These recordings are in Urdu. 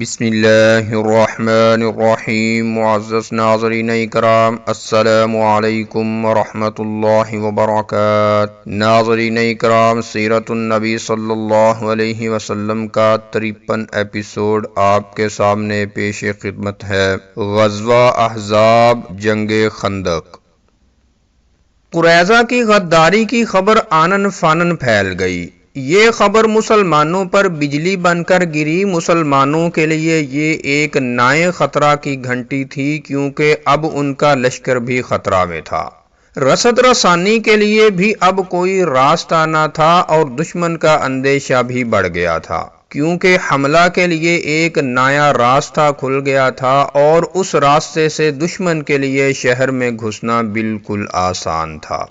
بسم اللہ الرحمن الرحیم۔ معزز ناظرین اکرام، السلام علیکم ورحمۃ اللہ وبرکاتہ۔ ناظرین اکرام، سیرت النبی صلی اللہ علیہ وسلم کا 53 ایپیسوڈ آپ کے سامنے پیش خدمت ہے۔ غزوہ احزاب، جنگ خندق۔ قریظہ کی غداری کی خبر آنن فانن پھیل گئی۔ یہ خبر مسلمانوں پر بجلی بن کر گری۔ مسلمانوں کے لیے یہ ایک نئے خطرہ کی گھنٹی تھی، کیونکہ اب ان کا لشکر بھی خطرہ میں تھا۔ رسد رسانی کے لیے بھی اب کوئی راستہ نہ تھا، اور دشمن کا اندیشہ بھی بڑھ گیا تھا، کیونکہ حملہ کے لیے ایک نیا راستہ کھل گیا تھا، اور اس راستے سے دشمن کے لیے شہر میں گھسنا بالکل آسان تھا۔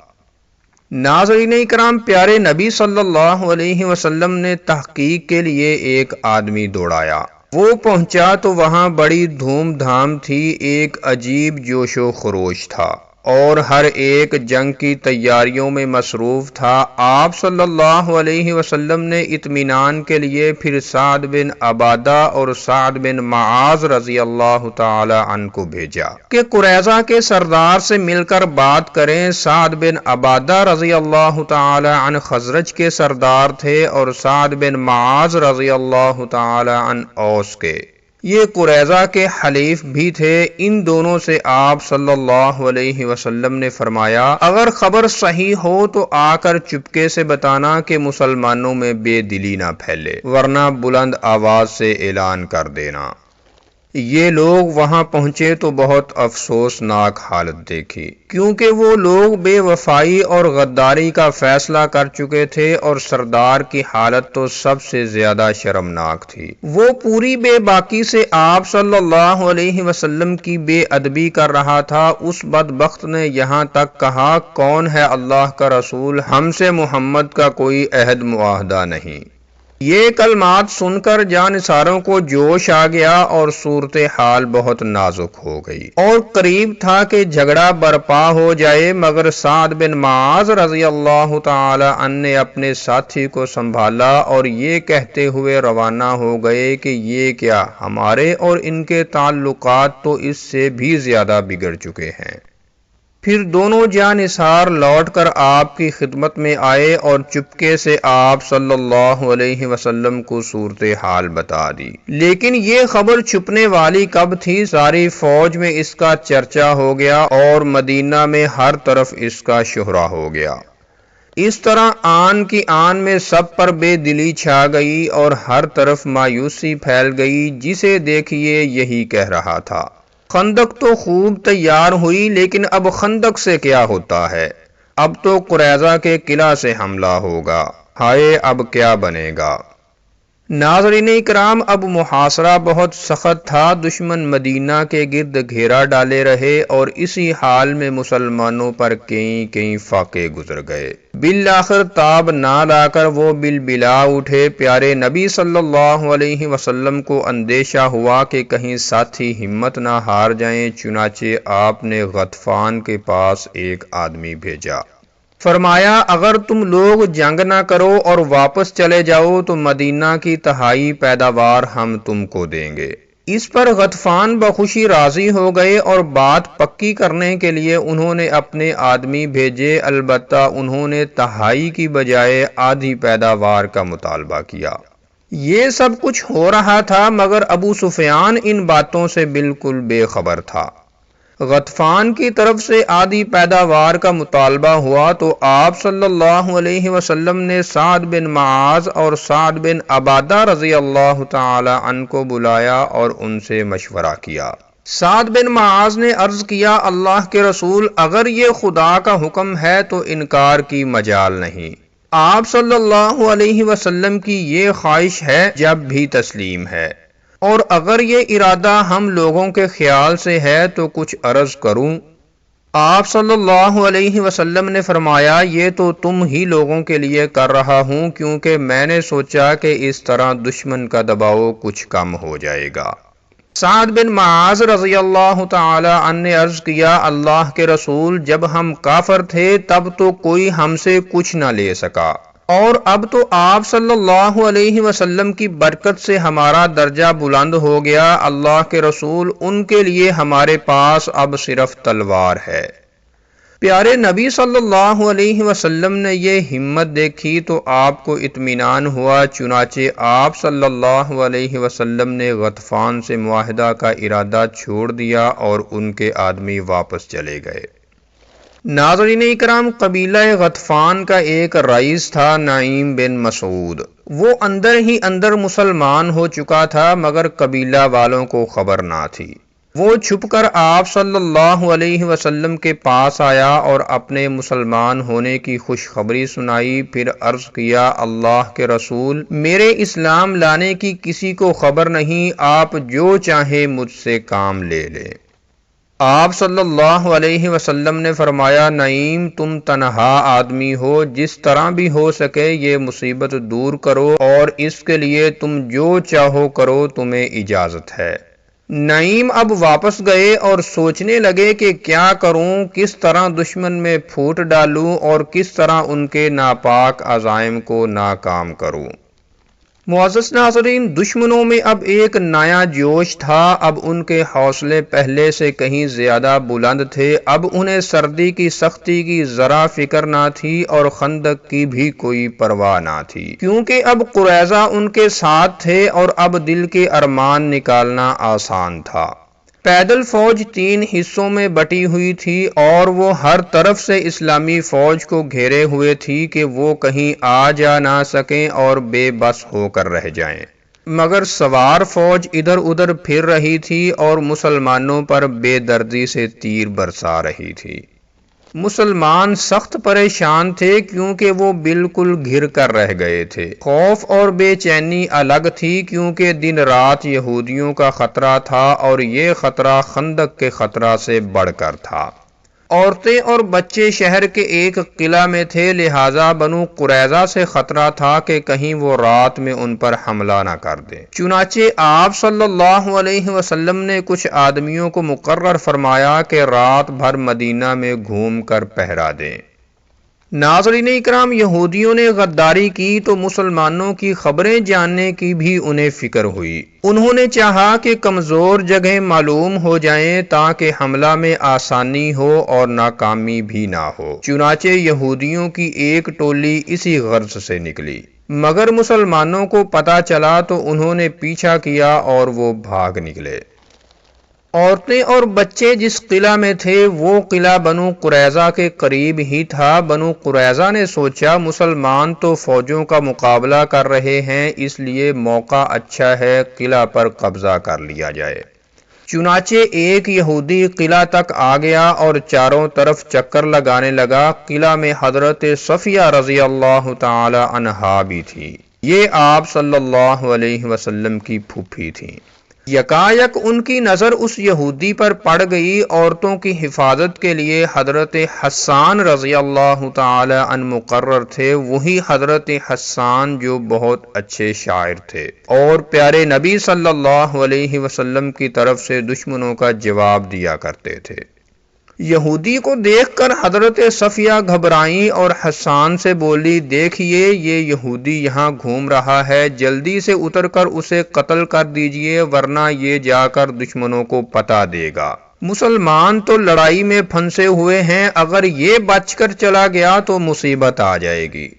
ناظرین اکرام، پیارے نبی صلی اللہ علیہ وسلم نے تحقیق کے لیے ایک آدمی دوڑایا۔ وہ پہنچا تو وہاں بڑی دھوم دھام تھی، ایک عجیب جوش و خروش تھا، اور ہر ایک جنگ کی تیاریوں میں مصروف تھا۔ آپ صلی اللہ علیہ وسلم نے اطمینان کے لیے پھر سعد بن عبادہ اور سعد بن معاذ رضی اللہ تعالی عنہ کو بھیجا کہ قریظہ کے سردار سے مل کر بات کریں۔ سعد بن عبادہ رضی اللہ تعالی عنہ خزرج کے سردار تھے، اور سعد بن معاذ رضی اللہ تعالی عنہ اوس کے۔ یہ قریظہ کے حلیف بھی تھے۔ ان دونوں سے آپ صلی اللہ علیہ وسلم نے فرمایا، اگر خبر صحیح ہو تو آ کر چپکے سے بتانا کہ مسلمانوں میں بے دلی نہ پھیلے، ورنہ بلند آواز سے اعلان کر دینا۔ یہ لوگ وہاں پہنچے تو بہت افسوسناک حالت دیکھی، کیونکہ وہ لوگ بے وفائی اور غداری کا فیصلہ کر چکے تھے، اور سردار کی حالت تو سب سے زیادہ شرمناک تھی۔ وہ پوری بے باکی سے آپ صلی اللہ علیہ وسلم کی بے ادبی کر رہا تھا۔ اس بدبخت نے یہاں تک کہا، کون ہے اللہ کا رسول؟ ہم سے محمد کا کوئی عہد معاہدہ نہیں۔ یہ کلمات سن کر جانثاروں کو جوش آ گیا، اور صورتحال بہت نازک ہو گئی، اور قریب تھا کہ جھگڑا برپا ہو جائے، مگر سعد بن معاذ رضی اللہ تعالی عنہ نے اپنے ساتھی کو سنبھالا، اور یہ کہتے ہوئے روانہ ہو گئے کہ یہ کیا، ہمارے اور ان کے تعلقات تو اس سے بھی زیادہ بگڑ چکے ہیں۔ پھر دونوں جانثار لوٹ کر آپ کی خدمت میں آئے، اور چپکے سے آپ صلی اللہ علیہ وسلم کو صورتحال بتا دی۔ لیکن یہ خبر چھپنے والی کب تھی؟ ساری فوج میں اس کا چرچا ہو گیا، اور مدینہ میں ہر طرف اس کا شہرہ ہو گیا۔ اس طرح آن کی آن میں سب پر بے دلی چھا گئی، اور ہر طرف مایوسی پھیل گئی۔ جسے دیکھیے یہی کہہ رہا تھا، خندق تو خوب تیار ہوئی، لیکن اب خندق سے کیا ہوتا ہے؟ اب تو قریظہ کے قلعہ سے حملہ ہوگا، ہائے اب کیا بنے گا؟ ناظرین اکرام، اب محاصرہ بہت سخت تھا۔ دشمن مدینہ کے گرد گھیرا ڈالے رہے، اور اسی حال میں مسلمانوں پر کئی فاقے گزر گئے۔ بالآخر تاب نہ لا کر وہ بلبلا اٹھے۔ پیارے نبی صلی اللہ علیہ وسلم کو اندیشہ ہوا کہ کہیں ساتھی ہمت نہ ہار جائیں، چنانچہ آپ نے غطفان کے پاس ایک آدمی بھیجا۔ فرمایا، اگر تم لوگ جنگ نہ کرو اور واپس چلے جاؤ تو مدینہ کی تہائی پیداوار ہم تم کو دیں گے۔ اس پر غطفان بخوشی راضی ہو گئے، اور بات پکی کرنے کے لیے انہوں نے اپنے آدمی بھیجے، البتہ انہوں نے تہائی کی بجائے آدھی پیداوار کا مطالبہ کیا۔ یہ سب کچھ ہو رہا تھا، مگر ابو سفیان ان باتوں سے بالکل بے خبر تھا۔ غطفان کی طرف سے آدھی پیداوار کا مطالبہ ہوا تو آپ صلی اللہ علیہ وسلم نے سعد بن معاذ اور سعد بن عبادہ رضی اللہ تعالی عنہ کو بلایا، اور ان سے مشورہ کیا۔ سعد بن معاذ نے عرض کیا، اللہ کے رسول، اگر یہ خدا کا حکم ہے تو انکار کی مجال نہیں۔ آپ صلی اللہ علیہ وسلم کی یہ خواہش ہے، جب بھی تسلیم ہے، اور اگر یہ ارادہ ہم لوگوں کے خیال سے ہے تو کچھ عرض کروں؟ آپ صلی اللہ علیہ وسلم نے فرمایا، یہ تو تم ہی لوگوں کے لیے کر رہا ہوں، کیونکہ میں نے سوچا کہ اس طرح دشمن کا دباؤ کچھ کم ہو جائے گا۔ سعد بن معاذ رضی اللہ تعالی عنہ نے عرض کیا، اللہ کے رسول، جب ہم کافر تھے تب تو کوئی ہم سے کچھ نہ لے سکا، اور اب تو آپ صلی اللہ علیہ وسلم کی برکت سے ہمارا درجہ بلند ہو گیا، اللہ کے رسول، ان کے لیے ہمارے پاس اب صرف تلوار ہے۔ پیارے نبی صلی اللہ علیہ وسلم نے یہ ہمت دیکھی تو آپ کو اطمینان ہوا، چنانچہ آپ صلی اللہ علیہ وسلم نے غطفان سے معاہدہ کا ارادہ چھوڑ دیا اور ان کے آدمی واپس چلے گئے۔ ناظرین اکرام، قبیلہ غطفان کا ایک رئیس تھا نعیم بن مسعود۔ وہ اندر ہی اندر مسلمان ہو چکا تھا مگر قبیلہ والوں کو خبر نہ تھی۔ وہ چھپ کر آپ صلی اللہ علیہ وسلم کے پاس آیا اور اپنے مسلمان ہونے کی خوشخبری سنائی، پھر عرض کیا، اللہ کے رسول، میرے اسلام لانے کی کسی کو خبر نہیں، آپ جو چاہیں مجھ سے کام لے لیں۔ آپ صلی اللہ علیہ وسلم نے فرمایا، نعیم، تم تنہا آدمی ہو، جس طرح بھی ہو سکے یہ مصیبت دور کرو اور اس کے لیے تم جو چاہو کرو، تمہیں اجازت ہے۔ نعیم اب واپس گئے اور سوچنے لگے کہ کیا کروں، کس طرح دشمن میں پھوٹ ڈالوں اور کس طرح ان کے ناپاک عزائم کو ناکام کروں۔ معزز ناظرین، دشمنوں میں اب ایک نیا جوش تھا، اب ان کے حوصلے پہلے سے کہیں زیادہ بلند تھے، اب انہیں سردی کی سختی کی ذرا فکر نہ تھی اور خندق کی بھی کوئی پرواہ نہ تھی، کیونکہ اب قریظہ ان کے ساتھ تھے اور اب دل کے ارمان نکالنا آسان تھا۔ پیدل فوج 3 حصوں میں بٹی ہوئی تھی اور وہ ہر طرف سے اسلامی فوج کو گھیرے ہوئے تھی کہ وہ کہیں آ جا نہ سکیں اور بے بس ہو کر رہ جائیں، مگر سوار فوج ادھر ادھر پھر رہی تھی اور مسلمانوں پر بے دردی سے تیر برسا رہی تھی۔ مسلمان سخت پریشان تھے کیونکہ وہ بالکل گھر کر رہ گئے تھے۔ خوف اور بے چینی الگ تھی کیونکہ دن رات یہودیوں کا خطرہ تھا اور یہ خطرہ خندق کے خطرہ سے بڑھ کر تھا۔ عورتیں اور بچے شہر کے ایک قلعہ میں تھے، لہٰذا بنو قریظہ سے خطرہ تھا کہ کہیں وہ رات میں ان پر حملہ نہ کر دیں۔ چنانچہ آپ صلی اللہ علیہ وسلم نے کچھ آدمیوں کو مقرر فرمایا کہ رات بھر مدینہ میں گھوم کر پہرا دیں۔ ناظرین اکرام، یہودیوں نے غداری کی تو مسلمانوں کی خبریں جاننے کی بھی انہیں فکر ہوئی۔ انہوں نے چاہا کہ کمزور جگہیں معلوم ہو جائیں تاکہ حملہ میں آسانی ہو اور ناکامی بھی نہ ہو۔ چنانچہ یہودیوں کی ایک ٹولی اسی غرض سے نکلی، مگر مسلمانوں کو پتہ چلا تو انہوں نے پیچھا کیا اور وہ بھاگ نکلے۔ عورتیں اور بچے جس قلعہ میں تھے وہ قلعہ بنو قریظہ کے قریب ہی تھا۔ بنو قریظہ نے سوچا مسلمان تو فوجوں کا مقابلہ کر رہے ہیں، اس لیے موقع اچھا ہے، قلعہ پر قبضہ کر لیا جائے۔ چنانچہ ایک یہودی قلعہ تک آ گیا اور چاروں طرف چکر لگانے لگا۔ قلعہ میں حضرت صفیہ رضی اللہ تعالی عنہا بھی تھی، یہ آپ صلی اللہ علیہ وسلم کی پھوپھی تھیں۔ یکایک ان کی نظر اس یہودی پر پڑ گئی۔ عورتوں کی حفاظت کے لیے حضرت حسان رضی اللہ تعالی عنہ مقرر تھے، وہی حضرت حسان جو بہت اچھے شاعر تھے اور پیارے نبی صلی اللہ علیہ وسلم کی طرف سے دشمنوں کا جواب دیا کرتے تھے۔ یہودی کو دیکھ کر حضرت صفیہ گھبرائیں اور حسان سے بولی، دیکھیے یہ یہودی یہاں گھوم رہا ہے، جلدی سے اتر کر اسے قتل کر دیجئے ورنہ یہ جا کر دشمنوں کو پتہ دے گا۔ مسلمان تو لڑائی میں پھنسے ہوئے ہیں، اگر یہ بچ کر چلا گیا تو مصیبت آ جائے گی۔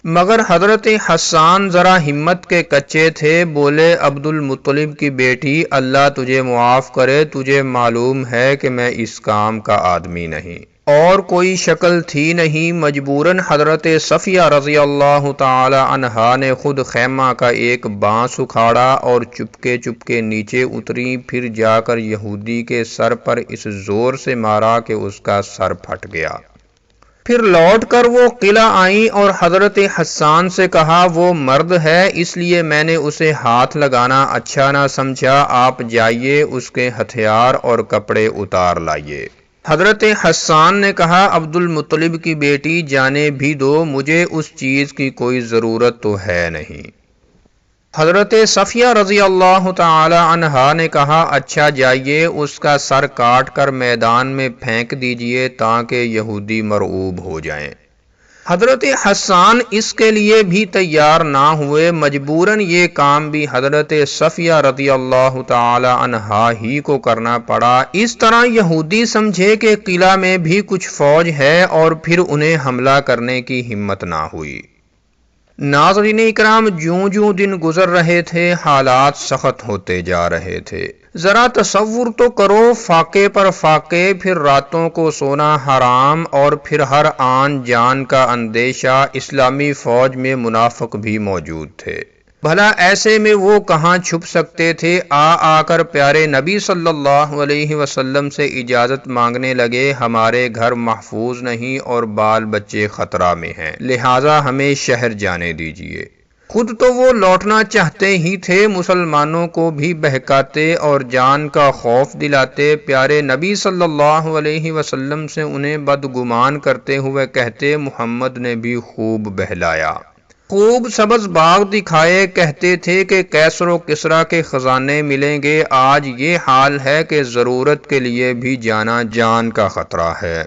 مگر حضرت حسان ذرا ہمت کے کچے تھے، بولے، عبد المطلب کی بیٹی، اللہ تجھے معاف کرے، تجھے معلوم ہے کہ میں اس کام کا آدمی نہیں۔ اور کوئی شکل تھی نہیں، مجبوراً حضرت صفیہ رضی اللہ تعالی عنہا نے خود خیمہ کا ایک بانس اکھاڑا اور چپکے نیچے اتری، پھر جا کر یہودی کے سر پر اس زور سے مارا کہ اس کا سر پھٹ گیا۔ پھر لوٹ کر وہ قلعہ آئیں اور حضرت حسان سے کہا، وہ مرد ہے اس لیے میں نے اسے ہاتھ لگانا اچھا نہ سمجھا، آپ جائیے اس کے ہتھیار اور کپڑے اتار لائیے۔ حضرت حسان نے کہا، عبد المطلب کی بیٹی جانے بھی دو، مجھے اس چیز کی کوئی ضرورت تو ہے نہیں۔ حضرت صفیہ رضی اللہ تعالی عنہا نے کہا، اچھا جائیے اس کا سر کاٹ کر میدان میں پھینک دیجئے تاکہ یہودی مرعوب ہو جائیں۔ حضرت حسان اس کے لیے بھی تیار نہ ہوئے، مجبوراً یہ کام بھی حضرت صفیہ رضی اللہ تعالی عنہا ہی کو کرنا پڑا۔ اس طرح یہودی سمجھے کہ قلعہ میں بھی کچھ فوج ہے اور پھر انہیں حملہ کرنے کی ہمت نہ ہوئی۔ ناظرین اکرام، جوں جوں دن گزر رہے تھے حالات سخت ہوتے جا رہے تھے۔ ذرا تصور تو کرو، فاقے پر فاقے، پھر راتوں کو سونا حرام اور پھر ہر آن جان کا اندیشہ۔ اسلامی فوج میں منافق بھی موجود تھے۔ بھلا ایسے میں وہ کہاں چھپ سکتے تھے؟ آ کر پیارے نبی صلی اللہ علیہ وسلم سے اجازت مانگنے لگے، ہمارے گھر محفوظ نہیں اور بال بچے خطرہ میں ہیں، لہٰذا ہمیں شہر جانے دیجیے۔ خود تو وہ لوٹنا چاہتے ہی تھے، مسلمانوں کو بھی بہکاتے اور جان کا خوف دلاتے۔ پیارے نبی صلی اللہ علیہ وسلم سے انہیں بدگمان کرتے ہوئے کہتے، محمد نے بھی خوب بہلایا، خوب سبز باغ دکھائے، کہتے تھے کہ کیسر و کسریٰ کے خزانے ملیں گے۔ آج یہ حال ہے کہ ضرورت کے لیے بھی جانا جان کا خطرہ ہے۔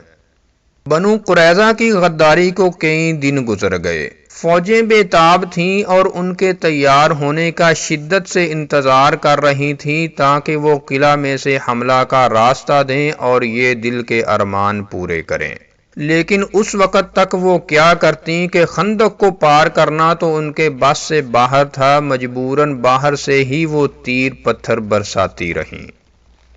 بنو قریظہ کی غداری کو کئی دن گزر گئے۔ فوجیں بے تاب تھیں اور ان کے تیار ہونے کا شدت سے انتظار کر رہی تھیں تاکہ وہ قلعہ میں سے حملہ کا راستہ دیں اور یہ دل کے ارمان پورے کریں۔ لیکن اس وقت تک وہ کیا کرتی کہ خندق کو پار کرنا تو ان کے بس سے باہر تھا، مجبوراً باہر سے ہی وہ تیر پتھر برساتی رہیں۔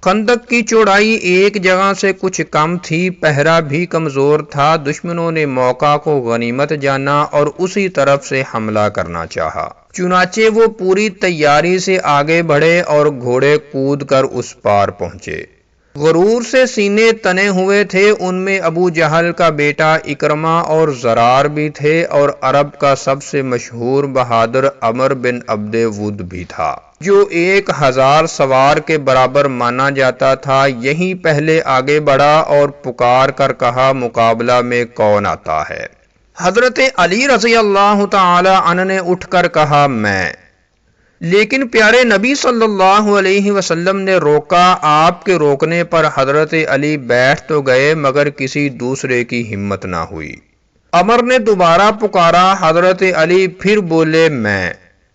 خندق کی چوڑائی ایک جگہ سے کچھ کم تھی، پہرا بھی کمزور تھا۔ دشمنوں نے موقع کو غنیمت جانا اور اسی طرف سے حملہ کرنا چاہا، چنانچہ وہ پوری تیاری سے آگے بڑھے اور گھوڑے کود کر اس پار پہنچے۔ غرور سے سینے تنے ہوئے تھے، ان میں ابو جہل کا بیٹا اکرمہ اور زرار بھی تھے اور عرب کا سب سے مشہور بہادر عمر بن عبد ود بھی تھا، جو 1000 سوار کے برابر مانا جاتا تھا۔ یہی پہلے آگے بڑھا اور پکار کر کہا، مقابلہ میں کون آتا ہے؟ حضرت علی رضی اللہ تعالی عنہ نے اٹھ کر کہا، میں۔ لیکن پیارے نبی صلی اللہ علیہ وسلم نے روکا۔ آپ کے روکنے پر حضرت علی بیٹھ تو گئے مگر کسی دوسرے کی ہمت نہ ہوئی۔ عمر نے دوبارہ پکارا، حضرت علی پھر بولے، میں۔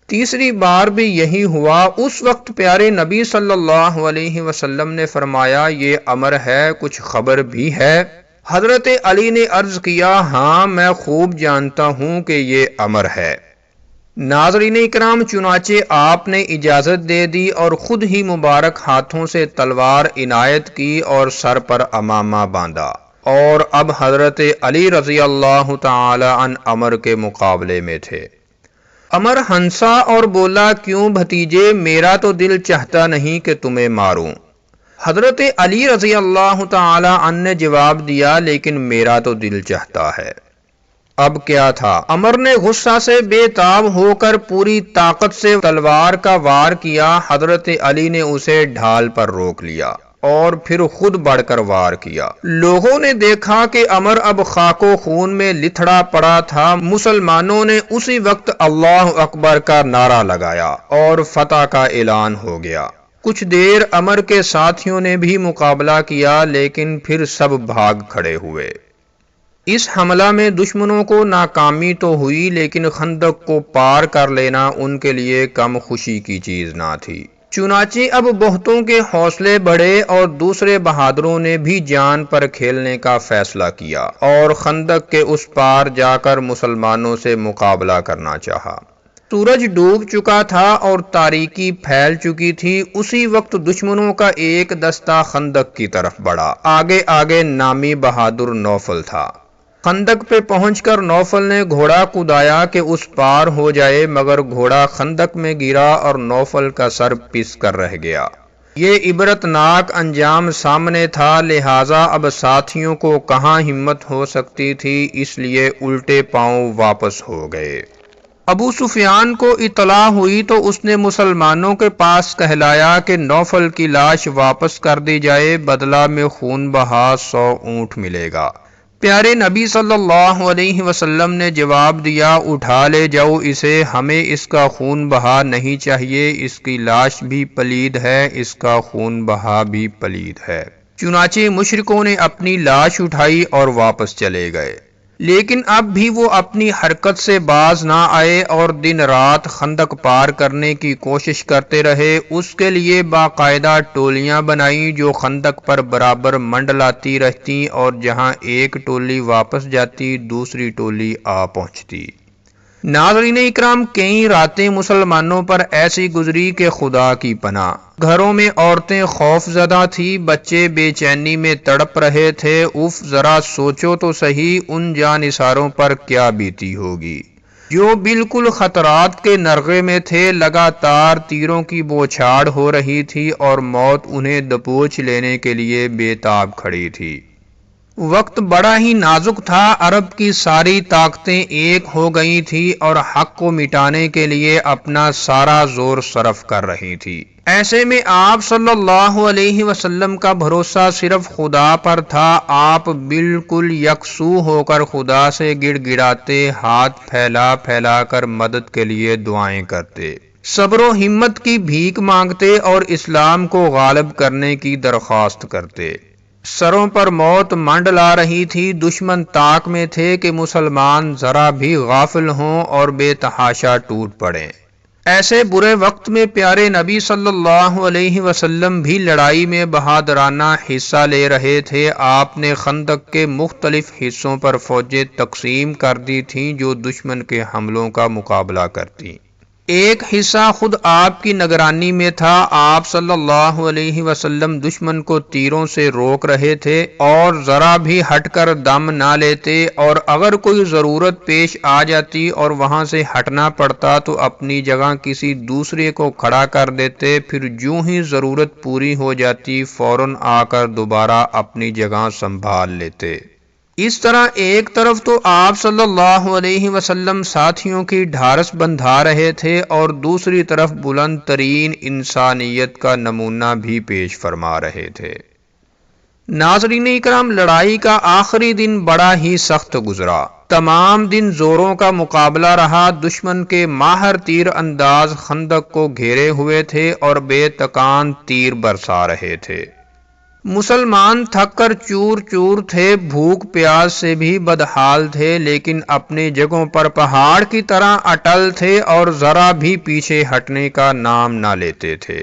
تیسری بار بھی یہی ہوا۔ اس وقت پیارے نبی صلی اللہ علیہ وسلم نے فرمایا، یہ عمر ہے، کچھ خبر بھی ہے؟ حضرت علی نے عرض کیا، ہاں میں خوب جانتا ہوں کہ یہ عمر ہے۔ ناظرین اکرام، چنانچہ آپ نے اجازت دے دی اور خود ہی مبارک ہاتھوں سے تلوار عنایت کی اور سر پر عمامہ باندھا، اور اب حضرت علی رضی اللہ تعالی عنہ عمر کے مقابلے میں تھے۔ عمر ہنسا اور بولا، کیوں بھتیجے، میرا تو دل چاہتا نہیں کہ تمہیں ماروں۔ حضرت علی رضی اللہ تعالی عنہ نے جواب دیا، لیکن میرا تو دل چاہتا ہے۔ اب کیا تھا؟ عمر نے غصہ سے بے تاب ہو کر پوری طاقت سے تلوار کا وار کیا۔ حضرت علی نے اسے ڈھال پر روک لیا اور پھر خود بڑھ کر وار کیا۔ لوگوں نے دیکھا کہ عمر اب خاک و خون میں لتھڑا پڑا تھا۔ مسلمانوں نے اسی وقت اللہ اکبر کا نعرہ لگایا اور فتح کا اعلان ہو گیا۔ کچھ دیر عمر کے ساتھیوں نے بھی مقابلہ کیا، لیکن پھر سب بھاگ کھڑے ہوئے۔ اس حملہ میں دشمنوں کو ناکامی تو ہوئی، لیکن خندق کو پار کر لینا ان کے لیے کم خوشی کی چیز نہ تھی۔ چنانچہ اب بہتوں کے حوصلے بڑھے اور دوسرے بہادروں نے بھی جان پر کھیلنے کا فیصلہ کیا اور خندق کے اس پار جا کر مسلمانوں سے مقابلہ کرنا چاہا۔ سورج ڈوب چکا تھا اور تاریکی پھیل چکی تھی۔ اسی وقت دشمنوں کا ایک دستہ خندق کی طرف بڑھا۔ آگے آگے نامی بہادر نوفل تھا۔ خندق پہ پہنچ کر نوفل نے گھوڑا کودایا کہ اس پار ہو جائے، مگر گھوڑا خندق میں گرا اور نوفل کا سر پس کر رہ گیا۔ یہ عبرتناک انجام سامنے تھا، لہٰذا اب ساتھیوں کو کہاں ہمت ہو سکتی تھی، اس لیے الٹے پاؤں واپس ہو گئے۔ ابو سفیان کو اطلاع ہوئی تو اس نے مسلمانوں کے پاس کہلایا کہ نوفل کی لاش واپس کر دی جائے، بدلہ میں خون بہا 100 اونٹ ملے گا۔ پیارے نبی صلی اللہ علیہ وسلم نے جواب دیا، اٹھا لے جاؤ اسے، ہمیں اس کا خون بہا نہیں چاہیے، اس کی لاش بھی پلید ہے، اس کا خون بہا بھی پلید ہے۔ چنانچہ مشرکوں نے اپنی لاش اٹھائی اور واپس چلے گئے۔ لیکن اب بھی وہ اپنی حرکت سے باز نہ آئے اور دن رات خندق پار کرنے کی کوشش کرتے رہے۔ اس کے لیے باقاعدہ ٹولیاں بنائیں جو خندق پر برابر منڈلاتی رہتی، اور جہاں ایک ٹولی واپس جاتی دوسری ٹولی آ پہنچتی۔ ناظرین اکرام، کئی راتیں مسلمانوں پر ایسی گزری کہ خدا کی پناہ۔ گھروں میں عورتیں خوف زدہ تھیں، بچے بے چینی میں تڑپ رہے تھے۔ اف، ذرا سوچو تو صحیح ان جانثاروں پر کیا بیتی ہوگی جو بالکل خطرات کے نرغے میں تھے۔ لگاتار تیروں کی بوچھاڑ ہو رہی تھی اور موت انہیں دبوچ لینے کے لیے بے تاب کھڑی تھی۔ وقت بڑا ہی نازک تھا، عرب کی ساری طاقتیں ایک ہو گئی تھی اور حق کو مٹانے کے لیے اپنا سارا زور صرف کر رہی تھی۔ ایسے میں آپ صلی اللہ علیہ وسلم کا بھروسہ صرف خدا پر تھا۔ آپ بالکل یکسو ہو کر خدا سے گڑ گڑاتے، ہاتھ پھیلا پھیلا کر مدد کے لیے دعائیں کرتے، صبر و ہمت کی بھیک مانگتے اور اسلام کو غالب کرنے کی درخواست کرتے۔ سروں پر موت منڈلا رہی تھی، دشمن طاق میں تھے کہ مسلمان ذرا بھی غافل ہوں اور بے تحاشا ٹوٹ پڑیں۔ ایسے برے وقت میں پیارے نبی صلی اللہ علیہ وسلم بھی لڑائی میں بہادرانہ حصہ لے رہے تھے۔ آپ نے خندق کے مختلف حصوں پر فوجیں تقسیم کر دی تھیں جو دشمن کے حملوں کا مقابلہ کرتی۔ ایک حصہ خود آپ کی نگرانی میں تھا۔ آپ صلی اللہ علیہ وسلم دشمن کو تیروں سے روک رہے تھے اور ذرا بھی ہٹ کر دم نہ لیتے، اور اگر کوئی ضرورت پیش آ جاتی اور وہاں سے ہٹنا پڑتا تو اپنی جگہ کسی دوسرے کو کھڑا کر دیتے، پھر جوں ہی ضرورت پوری ہو جاتی فوراً آ کر دوبارہ اپنی جگہ سنبھال لیتے۔ اس طرح ایک طرف تو آپ صلی اللہ علیہ وسلم ساتھیوں کی ڈھارس بندھا رہے تھے اور دوسری طرف بلند ترین انسانیت کا نمونہ بھی پیش فرما رہے تھے۔ ناظرین اکرام، لڑائی کا آخری دن بڑا ہی سخت گزرا۔ تمام دن زوروں کا مقابلہ رہا۔ دشمن کے ماہر تیر انداز خندق کو گھیرے ہوئے تھے اور بے تکان تیر برسا رہے تھے۔ مسلمان تھک کر چور چور تھے، بھوک پیاس سے بھی بدحال تھے، لیکن اپنی جگہوں پر پہاڑ کی طرح اٹل تھے اور ذرا بھی پیچھے ہٹنے کا نام نہ لیتے تھے۔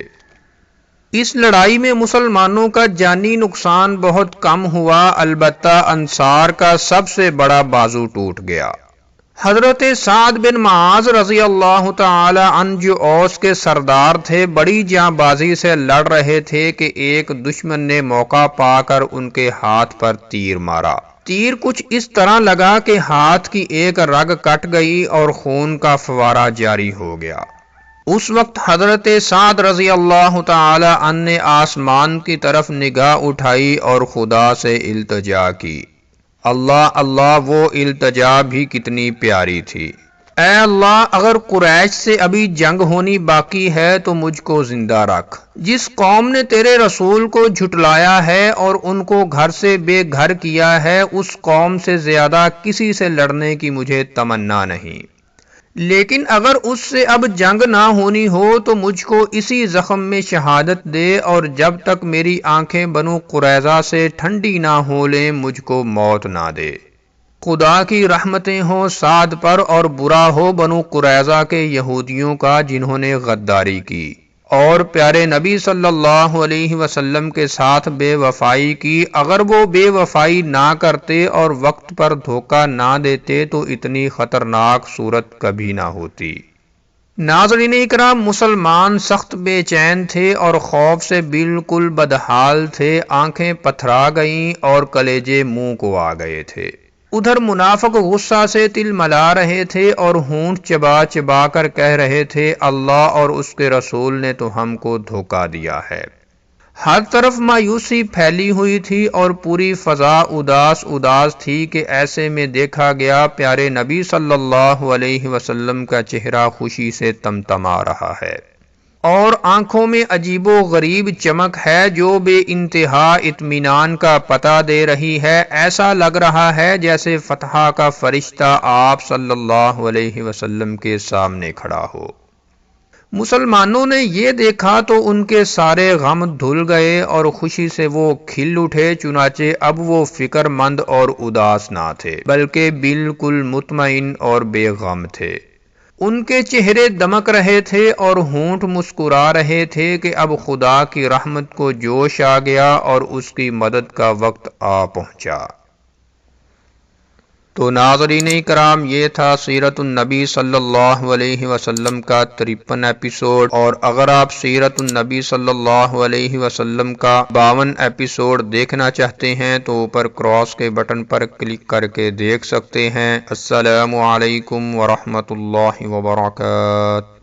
اس لڑائی میں مسلمانوں کا جانی نقصان بہت کم ہوا، البتہ انصار کا سب سے بڑا بازو ٹوٹ گیا۔ حضرت سعد بن معاذ رضی اللہ تعالی عنہ جو اوس کے سردار تھے، بڑی جاں بازی سے لڑ رہے تھے کہ ایک دشمن نے موقع پا کر ان کے ہاتھ پر تیر مارا۔ تیر کچھ اس طرح لگا کہ ہاتھ کی ایک رگ کٹ گئی اور خون کا فوارہ جاری ہو گیا۔ اس وقت حضرت سعد رضی اللہ تعالی عنہ نے آسمان کی طرف نگاہ اٹھائی اور خدا سے التجا کی۔ اللہ اللہ، وہ التجا بھی کتنی پیاری تھی۔ اے اللہ، اگر قریش سے ابھی جنگ ہونی باقی ہے تو مجھ کو زندہ رکھ۔ جس قوم نے تیرے رسول کو جھٹلایا ہے اور ان کو گھر سے بے گھر کیا ہے، اس قوم سے زیادہ کسی سے لڑنے کی مجھے تمنا نہیں، لیکن اگر اس سے اب جنگ نہ ہونی ہو تو مجھ کو اسی زخم میں شہادت دے، اور جب تک میری آنکھیں بنو قریظہ سے ٹھنڈی نہ ہو لیں مجھ کو موت نہ دے۔ خدا کی رحمتیں ہوں سعد پر، اور برا ہو بنو قریظہ کے یہودیوں کا جنہوں نے غداری کی اور پیارے نبی صلی اللہ علیہ وسلم کے ساتھ بے وفائی کی۔ اگر وہ بے وفائی نہ کرتے اور وقت پر دھوکہ نہ دیتے تو اتنی خطرناک صورت کبھی نہ ہوتی۔ ناظرین اکرام، مسلمان سخت بے چین تھے اور خوف سے بالکل بدحال تھے، آنکھیں پتھرا گئیں اور کلیجے منہ کو آ گئے تھے۔ ادھر منافق غصہ سے تل ملا رہے تھے اور ہونٹ چبا چبا کر کہہ رہے تھے، اللہ اور اس کے رسول نے تو ہم کو دھوکہ دیا ہے۔ ہر طرف مایوسی پھیلی ہوئی تھی اور پوری فضا اداس اداس تھی کہ ایسے میں دیکھا گیا پیارے نبی صلی اللہ علیہ وسلم کا چہرہ خوشی سے تمتما رہا ہے اور آنکھوں میں عجیب و غریب چمک ہے جو بے انتہا اطمینان کا پتہ دے رہی ہے۔ ایسا لگ رہا ہے جیسے فتح کا فرشتہ آپ صلی اللہ علیہ وسلم کے سامنے کھڑا ہو۔ مسلمانوں نے یہ دیکھا تو ان کے سارے غم دھل گئے اور خوشی سے وہ کھل اٹھے، چنانچہ اب وہ فکر مند اور اداس نہ تھے بلکہ بالکل مطمئن اور بے غم تھے۔ ان کے چہرے دمک رہے تھے اور ہونٹ مسکرا رہے تھے کہ اب خدا کی رحمت کو جوش آ گیا اور اس کی مدد کا وقت آ پہنچا۔ تو ناظرین کرام، یہ تھا سیرت النبی صلی اللہ علیہ وسلم کا 53 ایپیسوڈ، اور اگر آپ سیرت النبی صلی اللہ علیہ وسلم کا 52 ایپیسوڈ دیکھنا چاہتے ہیں تو اوپر کراس کے بٹن پر کلک کر کے دیکھ سکتے ہیں۔ السلام علیکم ورحمۃ اللہ وبرکاتہ۔